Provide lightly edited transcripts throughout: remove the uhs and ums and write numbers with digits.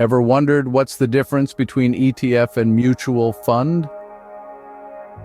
Ever wondered what's the difference between ETF and mutual fund?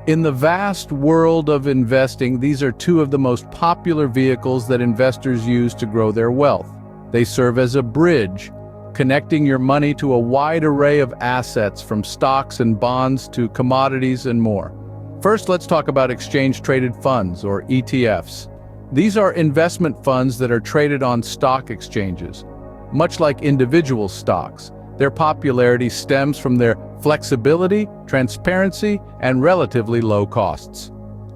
In the vast world of investing, these are two of the most popular vehicles that investors use to grow their wealth. They serve as a bridge, connecting your money to a wide array of assets from stocks and bonds to commodities and more. First, let's talk about exchange-traded funds, or ETFs. These are investment funds that are traded on stock exchanges. Much like individual stocks, their popularity stems from their flexibility, transparency, and relatively low costs.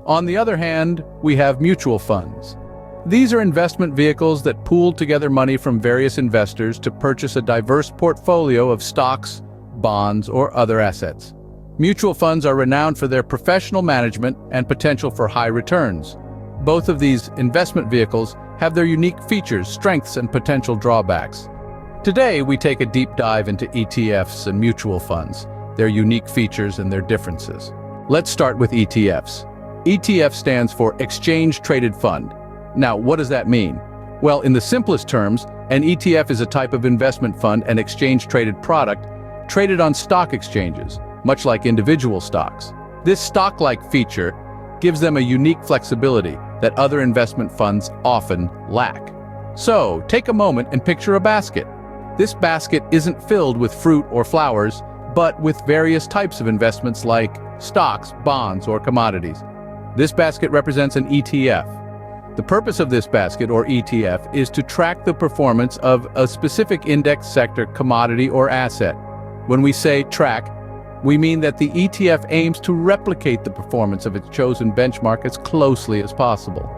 On the other hand, we have mutual funds. These are investment vehicles that pool together money from various investors to purchase a diverse portfolio of stocks, bonds, or other assets. Mutual funds are renowned for their professional management and potential for high returns. Both of these investment vehicles have their unique features, strengths, and potential drawbacks. Today, we take a deep dive into ETFs and mutual funds, their unique features and their differences. Let's start with ETFs. ETF stands for Exchange Traded Fund. Now, what does that mean? Well, in the simplest terms, an ETF is a type of investment fund and exchange-traded product traded on stock exchanges, much like individual stocks. This stock-like feature gives them a unique flexibility that other investment funds often lack. So, take a moment and picture a basket. This basket isn't filled with fruit or flowers, but with various types of investments like stocks, bonds, or commodities. This basket represents an ETF. The purpose of this basket, or ETF, is to track the performance of a specific index sector, commodity, or asset. When we say track, we mean that the ETF aims to replicate the performance of its chosen benchmark as closely as possible.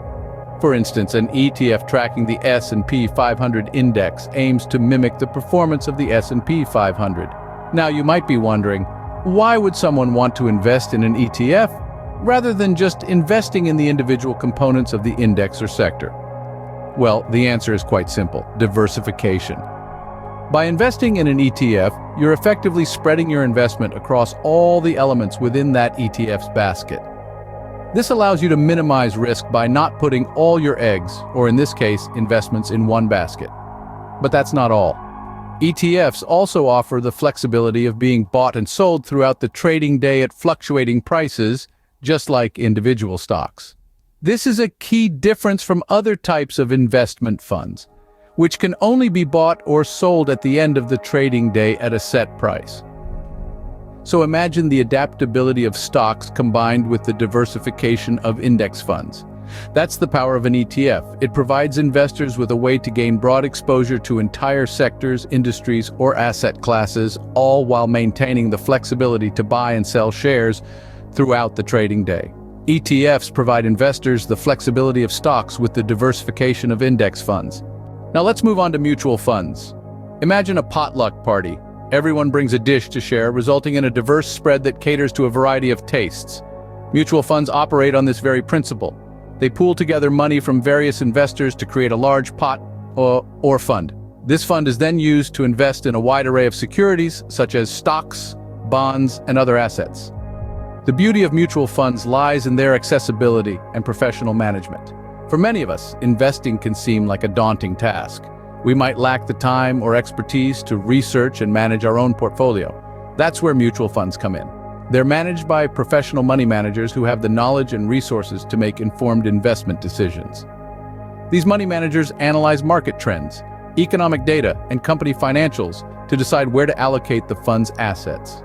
For instance, an ETF tracking the S&P 500 index aims to mimic the performance of the S&P 500. Now, you might be wondering, why would someone want to invest in an ETF rather than just investing in the individual components of the index or sector? Well, the answer is quite simple: diversification. By investing in an ETF, you're effectively spreading your investment across all the elements within that ETF's basket. This allows you to minimize risk by not putting all your eggs, or in this case, investments, in one basket. But that's not all. ETFs also offer the flexibility of being bought and sold throughout the trading day at fluctuating prices, just like individual stocks. This is a key difference from other types of investment funds, which can only be bought or sold at the end of the trading day at a set price. So imagine the adaptability of stocks combined with the diversification of index funds. That's the power of an ETF. It provides investors with a way to gain broad exposure to entire sectors, industries, or asset classes, all while maintaining the flexibility to buy and sell shares throughout the trading day. ETFs provide investors the flexibility of stocks with the diversification of index funds. Now let's move on to mutual funds. Imagine a potluck party. Everyone brings a dish to share, resulting in a diverse spread that caters to a variety of tastes. Mutual funds operate on this very principle. They pool together money from various investors to create a large pot or fund. This fund is then used to invest in a wide array of securities, such as stocks, bonds, and other assets. The beauty of mutual funds lies in their accessibility and professional management. For many of us, investing can seem like a daunting task. We might lack the time or expertise to research and manage our own portfolio. That's where mutual funds come in. They're managed by professional money managers who have the knowledge and resources to make informed investment decisions. These money managers analyze market trends, economic data, and company financials to decide where to allocate the fund's assets.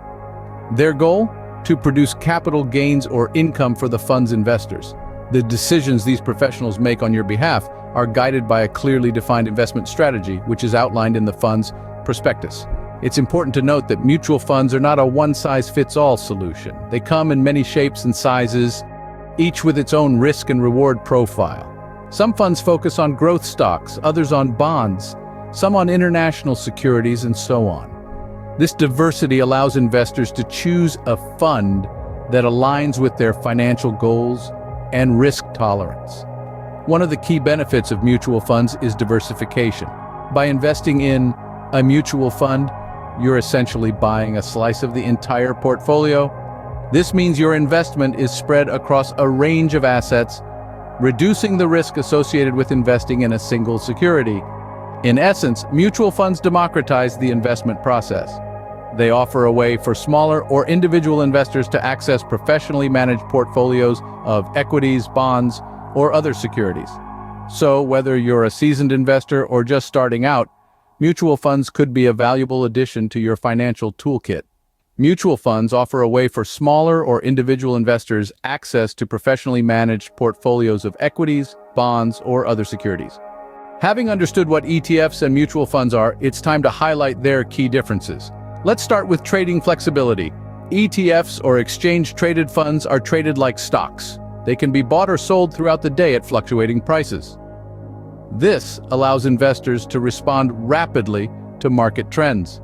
Their goal? To produce capital gains or income for the fund's investors. The decisions these professionals make on your behalf are guided by a clearly defined investment strategy, which is outlined in the fund's prospectus. It's important to note that mutual funds are not a one-size-fits-all solution. They come in many shapes and sizes, each with its own risk and reward profile. Some funds focus on growth stocks, others on bonds, some on international securities, and so on. This diversity allows investors to choose a fund that aligns with their financial goals and risk tolerance. One of the key benefits of mutual funds is diversification. By investing in a mutual fund, you're essentially buying a slice of the entire portfolio. This means your investment is spread across a range of assets, reducing the risk associated with investing in a single security. In essence, mutual funds democratize the investment process. They offer a way for smaller or individual investors to access professionally managed portfolios of equities, bonds, or other securities. So, whether you're a seasoned investor or just starting out, mutual funds could be a valuable addition to your financial toolkit. Mutual funds offer a way for smaller or individual investors access to professionally managed portfolios of equities, bonds, or other securities. Having understood what ETFs and mutual funds are, it's time to highlight their key differences. Let's start with trading flexibility. ETFs, or exchange-traded funds, are traded like stocks. They can be bought or sold throughout the day at fluctuating prices. This allows investors to respond rapidly to market trends.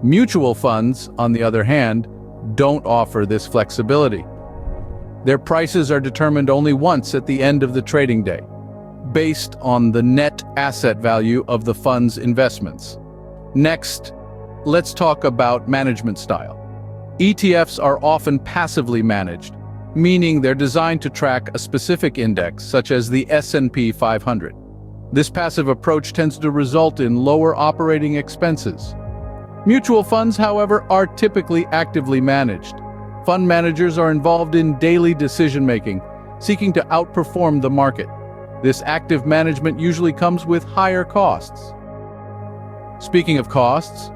Mutual funds, on the other hand, don't offer this flexibility. Their prices are determined only once at the end of the trading day, based on the net asset value of the fund's investments. Next, let's talk about management style. ETFs are often passively managed, meaning they're designed to track a specific index, such as the S&P 500. This passive approach tends to result in lower operating expenses. Mutual funds, however, are typically actively managed. Fund managers are involved in daily decision-making, seeking to outperform the market. This active management usually comes with higher costs. Speaking of costs,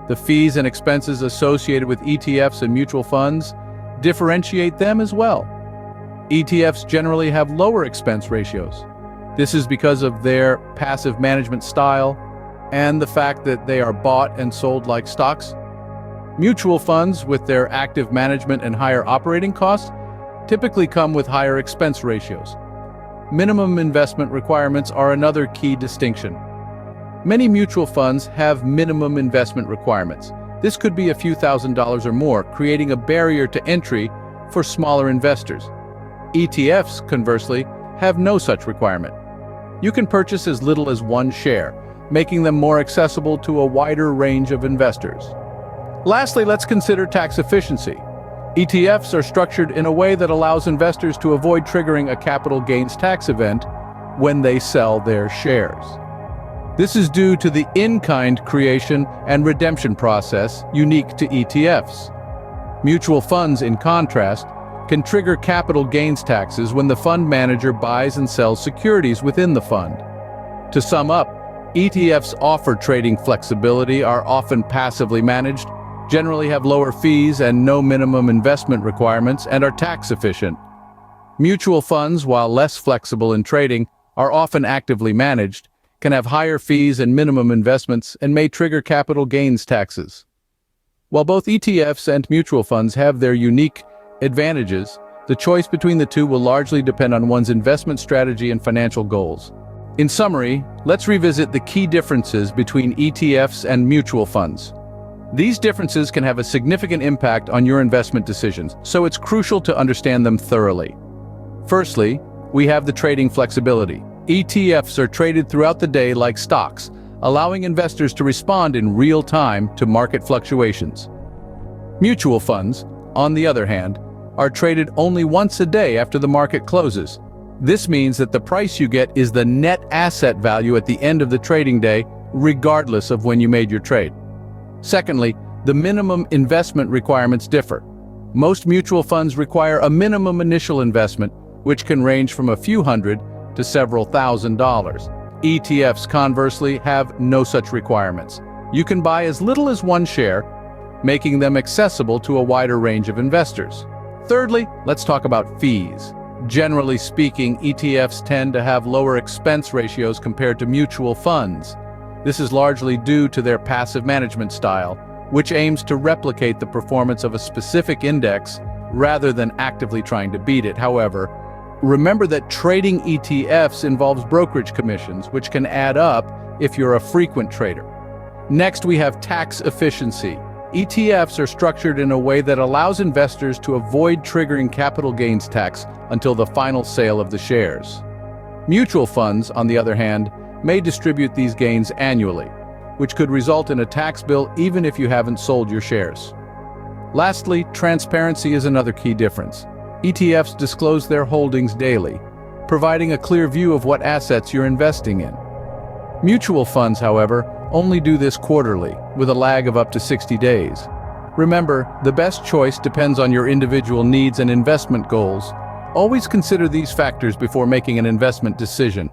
the fees and expenses associated with ETFs and mutual funds differentiate them as well. ETFs generally have lower expense ratios. This is because of their passive management style and the fact that they are bought and sold like stocks. Mutual funds, with their active management and higher operating costs, typically come with higher expense ratios. Minimum investment requirements are another key distinction. Many mutual funds have minimum investment requirements. This could be a few $1,000s or more, creating a barrier to entry for smaller investors. ETFs, conversely, have no such requirement. You can purchase as little as one share, making them more accessible to a wider range of investors. Lastly, let's consider tax efficiency. ETFs are structured in a way that allows investors to avoid triggering a capital gains tax event when they sell their shares. This is due to the in-kind creation and redemption process unique to ETFs. Mutual funds, in contrast, can trigger capital gains taxes when the fund manager buys and sells securities within the fund. To sum up, ETFs offer trading flexibility, are often passively managed, generally have lower fees and no minimum investment requirements, and are tax efficient. Mutual funds, while less flexible in trading, are often actively managed, can have higher fees and minimum investments, and may trigger capital gains taxes. While both ETFs and mutual funds have their unique advantages, the choice between the two will largely depend on one's investment strategy and financial goals. In summary, let's revisit the key differences between ETFs and mutual funds. These differences can have a significant impact on your investment decisions, so it's crucial to understand them thoroughly. Firstly, we have the trading flexibility. ETFs are traded throughout the day like stocks, allowing investors to respond in real time to market fluctuations. Mutual funds, on the other hand, are traded only once a day after the market closes. This means that the price you get is the net asset value at the end of the trading day, regardless of when you made your trade. Secondly, the minimum investment requirements differ. Most mutual funds require a minimum initial investment, which can range from a few hundred to several $1,000s. ETFs, conversely, have no such requirements. You can buy as little as one share, making them accessible to a wider range of investors. Thirdly, let's talk about fees. Generally speaking, ETFs tend to have lower expense ratios compared to mutual funds. This is largely due to their passive management style, which aims to replicate the performance of a specific index rather than actively trying to beat it. However, remember that trading ETFs involves brokerage commissions, which can add up if you're a frequent trader. Next, we have tax efficiency. ETFs are structured in a way that allows investors to avoid triggering capital gains tax until the final sale of the shares. Mutual funds, on the other hand, may distribute these gains annually, which could result in a tax bill even if you haven't sold your shares. Lastly, transparency is another key difference. ETFs disclose their holdings daily, providing a clear view of what assets you're investing in. Mutual funds, however, only do this quarterly, with a lag of up to 60 days. Remember, the best choice depends on your individual needs and investment goals. Always consider these factors before making an investment decision.